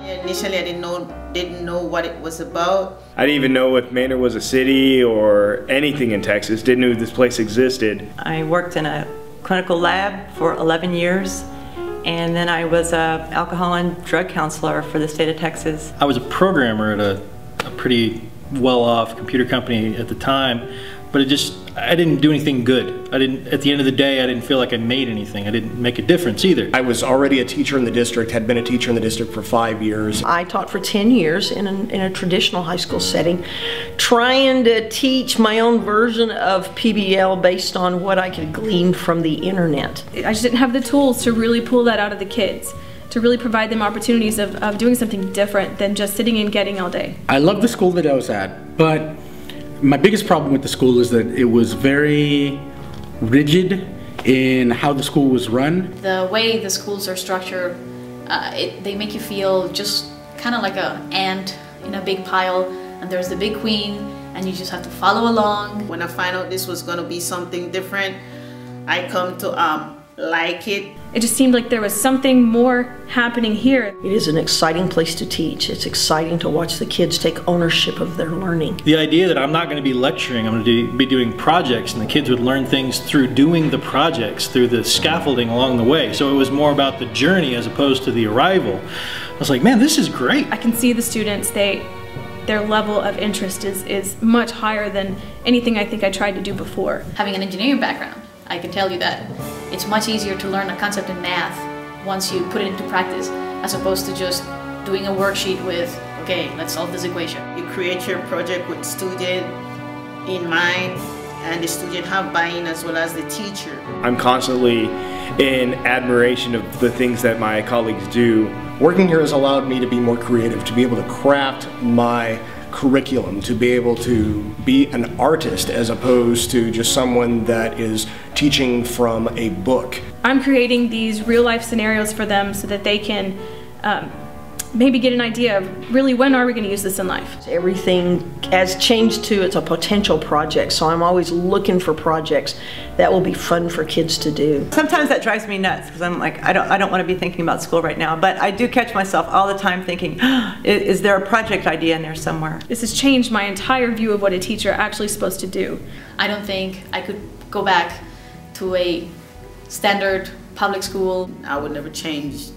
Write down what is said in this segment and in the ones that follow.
Initially, I didn't know what it was about. I didn't even know if Manor was a city or anything in Texas. Didn't know this place existed. I worked in a clinical lab for 11 years, and then I was an alcohol and drug counselor for the state of Texas. I was a programmer at a pretty well-off computer company at the time, but I didn't do anything good. At the end of the day, I didn't feel like I made anything. I didn't make a difference either. I was already a teacher in the district, had been a teacher in the district for 5 years. I taught for 10 years in a traditional high school setting, trying to teach my own version of PBL based on what I could glean from the internet. I just didn't have the tools to really pull that out of the kids, to really provide them opportunities of doing something different than just sitting and getting all day. I love the school that I was at, but my biggest problem with the school is that it was very rigid in how the school was run. The way the schools are structured, they make you feel just kind of like an ant in a big pile, and there's the big queen, and you just have to follow along. When I found out this was going to be something different, I come to like it. It just seemed like there was something more happening here. It is an exciting place to teach. It's exciting to watch the kids take ownership of their learning. The idea that I'm not going to be lecturing, I'm going to be doing projects, and the kids would learn things through doing the projects, through the scaffolding along the way. So it was more about the journey as opposed to the arrival. I was like, man, this is great. I can see the students, their level of interest is much higher than anything I think I tried to do before. Having an engineering background, I can tell you that it's much easier to learn a concept in math once you put it into practice, as opposed to just doing a worksheet with, okay, let's solve this equation. You create your project with student in mind, and the student have buy-in as well as the teacher. I'm constantly in admiration of the things that my colleagues do. Working here has allowed me to be more creative, to be able to craft my curriculum, to be able to be an artist as opposed to just someone that is teaching from a book. I'm creating these real-life scenarios for them so that they can maybe get an idea of really when are we going to use this in life. Everything has changed to it's a potential project, so I'm always looking for projects that will be fun for kids to do. Sometimes that drives me nuts because I'm like, I don't want to be thinking about school right now, but I do catch myself all the time thinking, is there a project idea in there somewhere? This has changed my entire view of what a teacher actually is supposed to do. I don't think I could go back to a standard public school. I would never change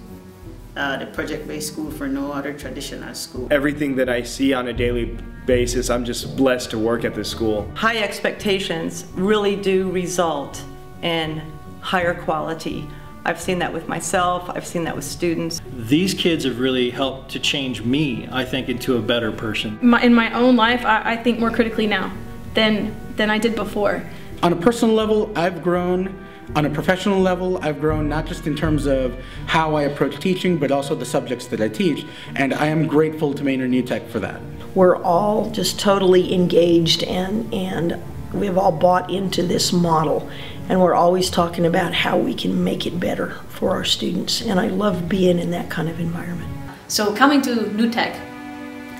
the project-based school for no other traditional school. Everything that I see on a daily basis, I'm just blessed to work at this school. High expectations really do result in higher quality. I've seen that with myself, I've seen that with students. These kids have really helped to change me, I think, into a better person. In my own life, I think more critically now than I did before. On a personal level, I've grown. On a professional level, I've grown not just in terms of how I approach teaching, but also the subjects that I teach, and I am grateful to Manor New Tech for that. We're all just totally engaged and we've all bought into this model, and we're always talking about how we can make it better for our students, and I love being in that kind of environment. So coming to New Tech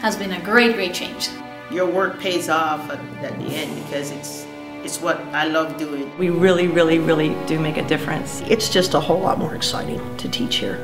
has been a great change. Your work pays off at the end because it's what I love doing. We really do make a difference. It's just a whole lot more exciting to teach here.